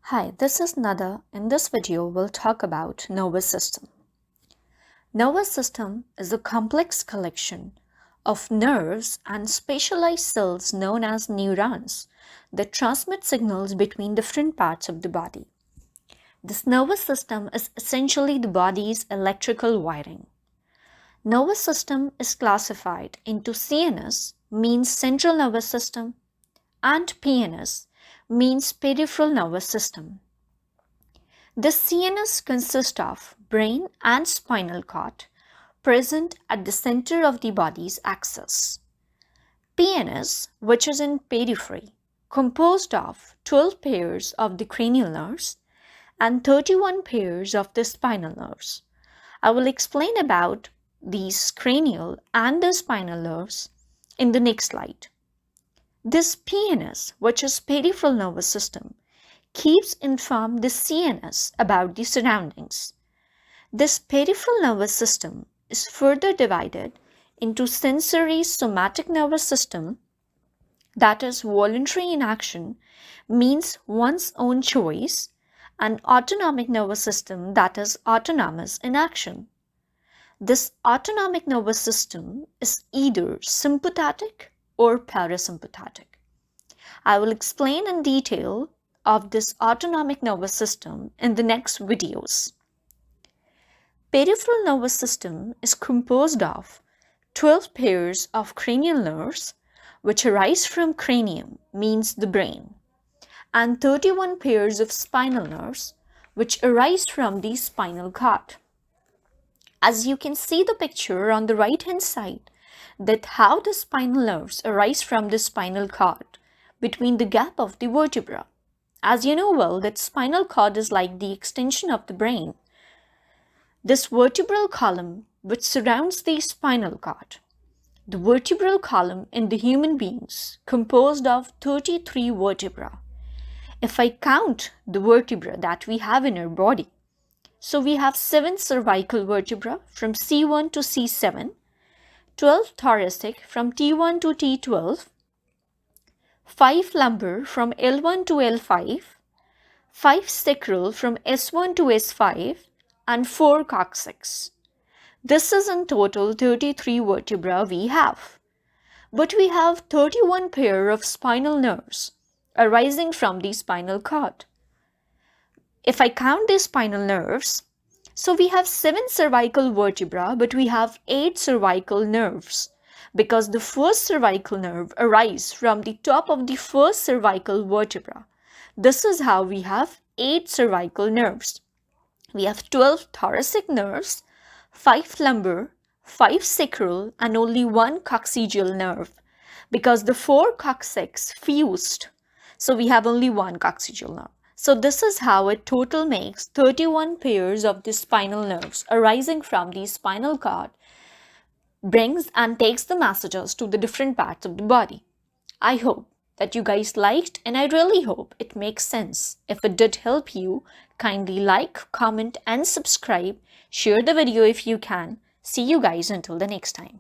Hi, this is Nada. In this video, we'll talk about nervous system. Nervous system is a complex collection of nerves and specialized cells known as neurons that transmit signals between different parts of the body. This nervous system is essentially the body's electrical wiring. Nervous system is classified into CNS, means central nervous system, and PNS, means peripheral nervous system. The CNS consists of brain and spinal cord present at the center of the body's axis. PNS, which is in periphery, composed of 12 pairs of the cranial nerves and 31 pairs of the spinal nerves. I will explain about these cranial and the spinal nerves in the next slide. This PNS, which is peripheral nervous system, keeps inform the CNS about the surroundings. This peripheral nervous system is further divided into sensory somatic nervous system, that is voluntary in action, means one's own choice, and autonomic nervous system, that is autonomous in action. This autonomic nervous system is either sympathetic or parasympathetic. I will explain in detail of this autonomic nervous system in the next videos. Peripheral nervous system is composed of 12 pairs of cranial nerves which arise from cranium, means the brain, and 31 pairs of spinal nerves which arise from the spinal cord. As you can see the picture on the right hand side, that how the spinal nerves arise from the spinal cord between the gap of the vertebra. As you know well that spinal cord is like the extension of the brain. This vertebral column which surrounds the spinal cord. The vertebral column in the human beings composed of 33 vertebra. If I count the vertebra that we have in our body, so we have 7 cervical vertebra from C1 to C7, 12 thoracic from T1 to T12, 5 lumbar from L1 to L5, 5 sacral from S1 to S5, and 4 coccyx. This is in total 33 vertebra we have. But we have 31 pair of spinal nerves arising from the spinal cord. If I count the spinal nerves, so we have 7 cervical vertebra, but we have 8 cervical nerves because the first cervical nerve arises from the top of the first cervical vertebra. This is how we have 8 cervical nerves. We have 12 thoracic nerves, 5 lumbar, 5 sacral, and only 1 coccygeal nerve because the 4 coccyx fused. So we have only 1 coccygeal nerve. So this is how it total makes 31 pairs of the spinal nerves arising from the spinal cord, brings and takes the messages to the different parts of the body. I hope that you guys liked, and I really hope it makes sense. If it did help you, kindly like, comment and subscribe. Share the video if you can. See you guys until the next time.